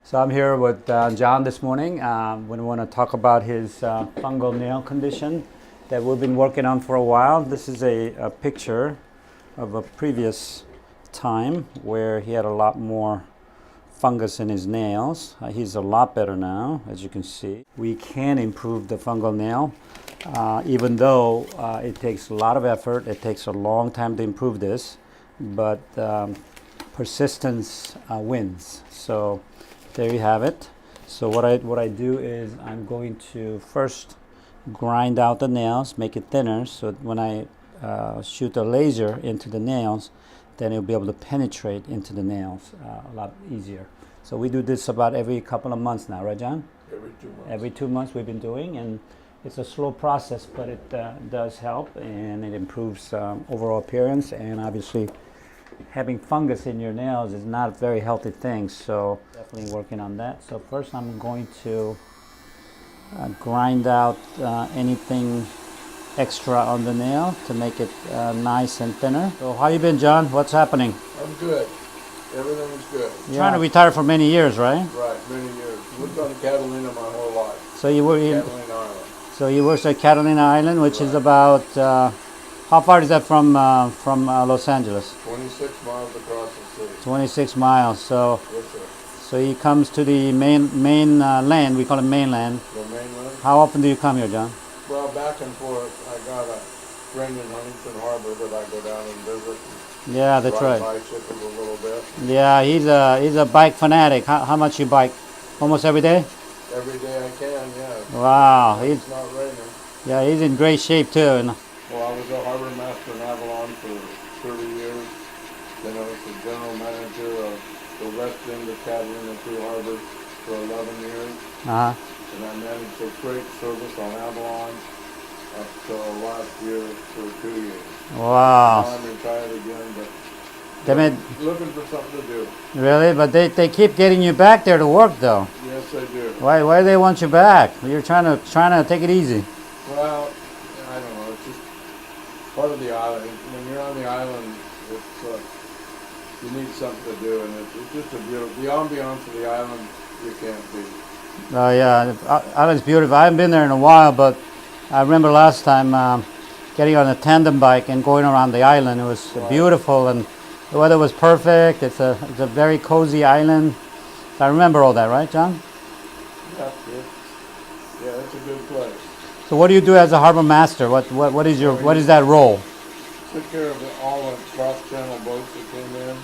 So I'm here with John this morning. We want to talk about his fungal nail condition that we've been working on for a while. This is a picture of a previous time where he had a lot more fungus in his nails. He's a lot better now, as you can see. We can improve the fungal nail, even though it takes a lot of effort. It takes a long time to improve this, but persistence wins. So there you have it. So what I do is I'm going to first grind out the nails, make it thinner, so when I shoot a laser into the nails, then it'll be able to penetrate into the nails a lot easier. So we do this about every couple of months now, right, John? Every 2 months. Every 2 months we've been doing, and it's a slow process, but it does help, and it improves overall appearance. And obviously, having fungus in your nails is not a very healthy thing, so definitely working on that. So first I'm going to grind out anything extra on the nail to make it nice and thinner. So how you been, John? What's happening? I'm good. Everything's good. You're trying to retire for many years, right? Right, many years. Lived on Catalina my whole life. So you were in, Catalina Island. so you worked at Catalina Island, which is about how far is that from Los Angeles? 26 miles across the city. 26 miles. So Yes, sir. so he comes to the main land. We call it mainland. The mainland. How often do you come here, John? Well, back and forth. I got a friend in Huntington Harbor that I go down and visit. Yeah, that's Ride right. bicycles a little bit. Yeah, he's a bike fanatic. How much you bike? Almost every day? Every day I can, yeah. Wow, It's not raining. he's in great shape too. And Well, I was a harbor master in Avalon for 30 years. Then I was the general manager of the west end of Catalina Two Harbors for 11 years. And I managed the freight service on Avalon up till last year for 2 years. wow. Now I'm retired again, but They made, looking for something to do. really? But they keep getting you back there to work though. Yes, I do. Why do they want you back? You're trying to take it easy. Well, I don't know. It's just part of the island. When you're on the island, it's you need something to do, and it's just a beautiful. The ambiance of the island you can't beat. Oh yeah, the island's beautiful. I haven't been there in a while, but I remember last time getting on a tandem bike and going around the island. It was beautiful, and the weather was perfect. It's a very cozy island. I remember all that, right, John? Yeah, it's a good place. So what do you do as a harbor master? What is that role? Took care of all the cross-channel boats that came in.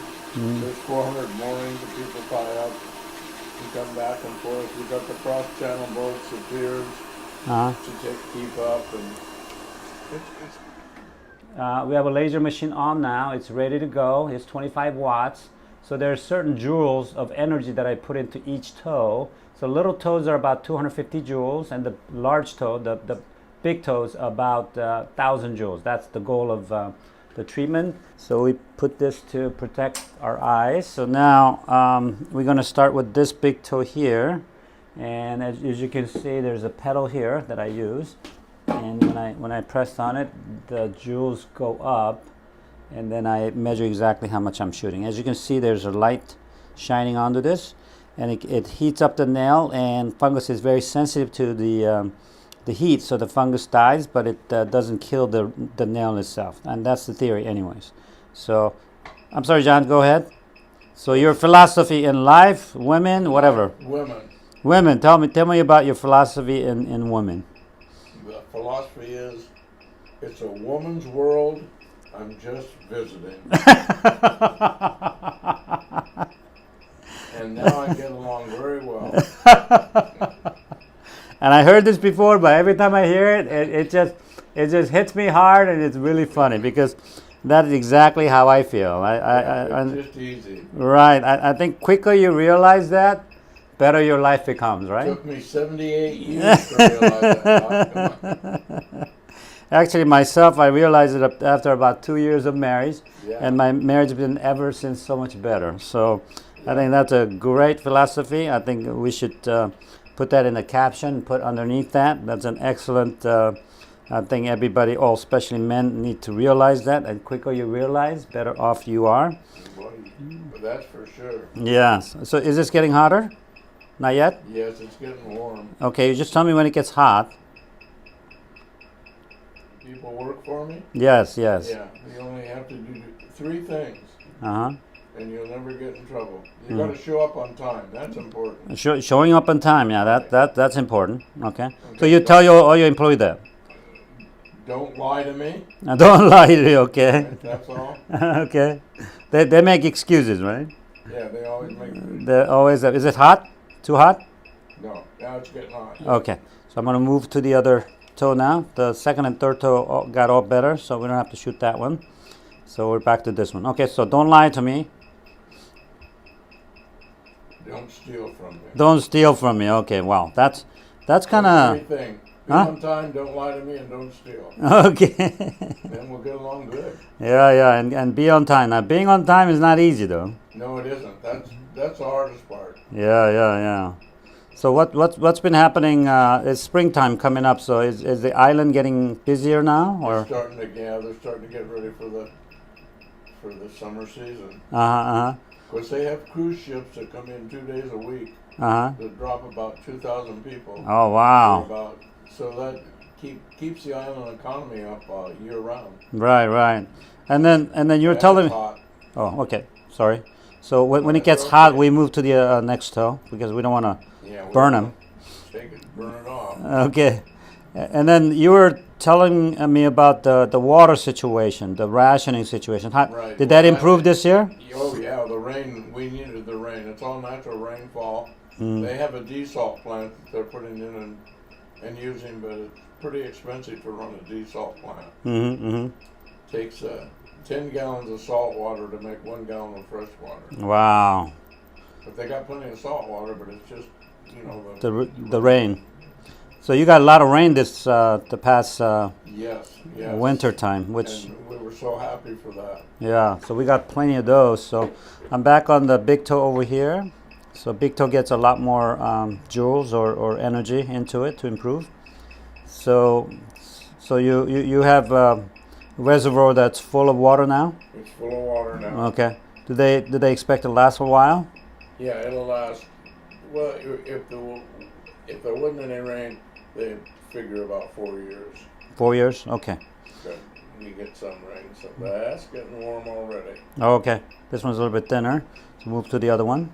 There's 400 moorings that people tie up and come back and forth. We've got the cross-channel boats, the piers to keep up, and it's We have a laser machine on now. It's ready to go. It's 25 watts. So there are certain joules of energy that I put into each toe. So little toes are about 250 joules, and the large toe, the big toes, about 1,000 joules. That's the goal of the treatment. So we put this to protect our eyes. So now we're going to start with this big toe here. And as you can see, there's a pedal here that I use. And when I press on it, the joules go up, and then I measure exactly how much I'm shooting. As you can see, there's a light shining onto this, and it heats up the nail, and fungus is very sensitive to the heat, so the fungus dies, but it doesn't kill the nail itself. And that's the theory anyways. So, I'm sorry, John, go ahead. So your philosophy in life, women, whatever. women. Women, tell me about your philosophy in women. The philosophy is, it's a woman's world. I'm just visiting. And now I get along very well. And I heard this before, but every time I hear it, it just hits me hard, and it's really funny because that is exactly how I feel. It's just easy. Right. I think quicker you realize that, better your life becomes, right? It took me 78 years to realize that. Come on. Actually, myself, I realized it after about 2 years of marriage, Yeah. and my marriage has been ever since so much better. So I think that's a great philosophy. I think we should put that in a caption, put underneath that. That's an excellent I think everybody, especially men, need to realize that. And quicker you realize, better off you are. That's for sure. Yes. So is this getting hotter? Not yet? Yes, it's getting warm. Okay, you just tell me when it gets hot. People work for me? Yes, yes. Yeah, you only have to do 3 things. Uh-huh. And you'll never get in trouble. You got to show up on time. That's important. Showing up on time, yeah, that's important. Okay. So Okay, you tell all your employees that. Don't lie to me. Don't lie to you, okay? Right? That's all. Okay. They make excuses, right? Yeah, they always make. They always. Is it hot? Too hot? No, now it's getting hot. Okay. So I'm gonna move to the other toe now. The second and third toe got all better, so we don't have to shoot that one. So we're back to this one. Okay. So don't lie to me. Don't steal from me. Don't steal from me. Okay. Wow. That's kind of. 3 things. Be Huh? on time, don't lie to me, and don't steal. Okay. Then we'll get along good. Yeah, and be on time. Now, being on time is not easy, though. No, it isn't. That's the hardest part. Yeah. So what's been happening? It's springtime coming up. So is the island getting busier now, or? They're starting to get ready for the summer season. Uh-huh. Of course, they have cruise ships that come in 2 days a week Uh-huh. that drop about 2,000 people. Oh wow. So that keeps the island economy up year round. Right. And then you're telling me. Hot. Oh, okay. Sorry. So when it gets hot, we move to the next toe because we don't want to burn them. Burn it off. Okay. And then you were telling me about the water situation, the rationing situation. Right. Did that improve this year? Oh yeah, the rain. We needed the rain. It's all natural rainfall. They have a desalt plant that they're putting in and using, but it's pretty expensive to run a desalt plant. Mm-hmm. Takes 10 gallons of salt water to make 1 gallon of fresh water. Wow. But they got plenty of salt water, but it's just The rain. So you got a lot of rain this the past yes. winter time, which and we were so happy for that. yeah. So we got plenty of those. So I'm back on the big toe over here. So big toe gets a lot more joules or energy into it to improve. So you have a reservoir that's full of water now? It's full of water now. Okay. Do they expect it to last a while? Yeah, it'll last. Well, if there wasn't any rain, they'd figure about 4 years. 4 years? Okay. But we get some rain, so that's getting warm already. Okay. This one's a little bit thinner. So move to the other one.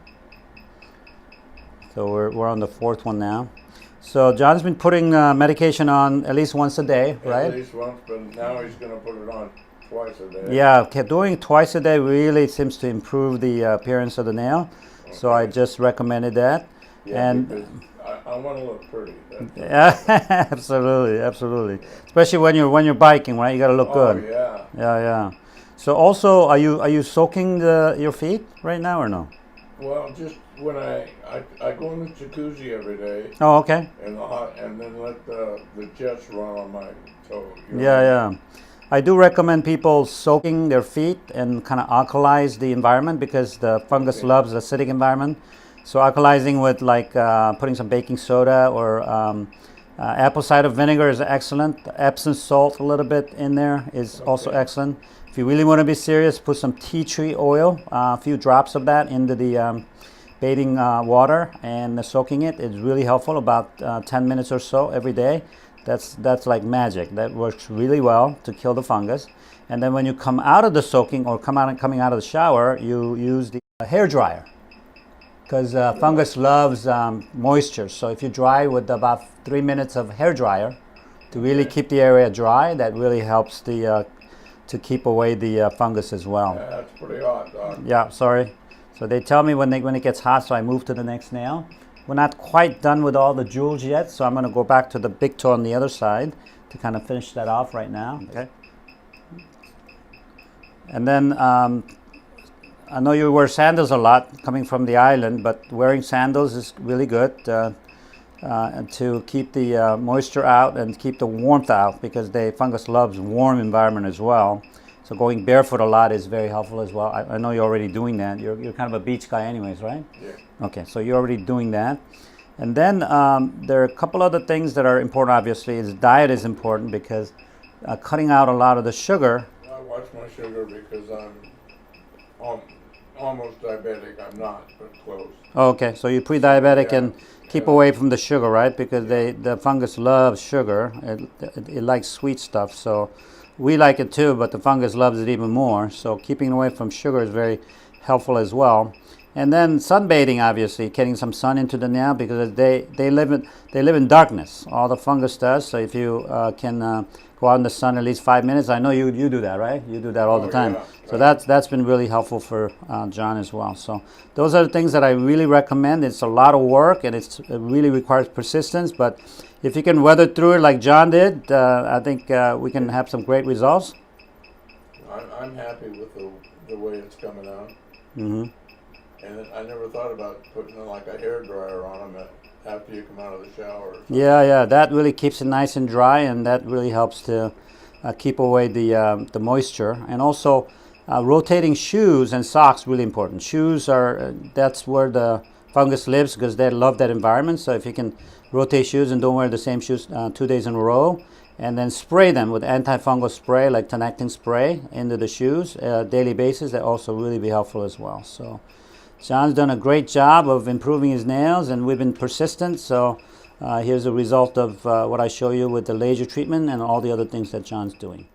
So we're on the 4th one now. So John's been putting medication on at least once a day, right? At least once, but now he's going to put it on twice a day. Yeah, doing it twice a day really seems to improve the appearance of the nail. Okay. So I just recommended that. Yeah, and because I want to look pretty. Yeah, absolutely. Yeah. Especially when you're biking, right? You got to look good. Oh yeah. Yeah. So also, are you soaking your feet right now or no? Well, just when I go in the jacuzzi every day. Oh, okay. And then let the jets run on my toe. Yeah. I do recommend people soaking their feet and kind of alkalize the environment because the fungus loves acidic environment. So alkalizing with like putting some baking soda or apple cider vinegar is excellent. Epsom salt a little bit in there is also excellent. If you really want to be serious, put some tea tree oil, a few drops of that into the bathing water and soaking it. It's really helpful, about 10 minutes or so every day. That's like magic. That works really well to kill the fungus. And then when you come out of the soaking or coming out of the shower, you use the hair dryer because fungus loves moisture. So if you dry with about 3 minutes of hair dryer to really keep the area dry, that really helps to keep away the fungus as well. Yeah, that's pretty hot, Doc. Yeah, sorry. So they tell me when it gets hot, so I move to the next nail. We're not quite done with all the joules yet, so I'm going to go back to the big toe on the other side to kind of finish that off right now. Okay. And then I know you wear sandals a lot coming from the island, but wearing sandals is really good and to keep the moisture out and keep the warmth out because the fungus loves warm environment as well. So going barefoot a lot is very helpful as well. I know you're already doing that. You're kind of a beach guy anyways, right? Yeah. Okay, so you're already doing that. And then there are a couple other things that are important, obviously. Diet is important because cutting out a lot of the sugar. I watch my sugar because almost diabetic. I'm not, but close. Okay, so you're pre-diabetic Yeah. and keep away from the sugar, right? Because the fungus loves sugar. It likes sweet stuff. So we like it too, but the fungus loves it even more. So keeping away from sugar is very helpful as well. And then sunbathing, obviously, getting some sun into the nail because they live in darkness. All the fungus does. So if you can go out in the sun at least 5 minutes, I know you do that, right? You do that all the time. Yeah, So that's been really helpful for John as well. So those are the things that I really recommend. It's a lot of work and it really requires persistence. But if you can weather through it like John did, I think we can have some great results. I'm happy with the way it's coming out. Mm-hmm. And I never thought about putting like a hair dryer on them after you come out of the shower. Or something. Yeah, that really keeps it nice and dry, and that really helps to keep away the moisture. And also, rotating shoes and socks really important. Shoes are that's where the fungus lives because they love that environment. So if you can rotate shoes and don't wear the same shoes 2 days in a row, and then spray them with anti-fungal spray like tenactin spray into the shoes daily basis, that also really be helpful as well. So John's done a great job of improving his nails, and we've been persistent. So here's a result of what I show you with the laser treatment and all the other things that John's doing.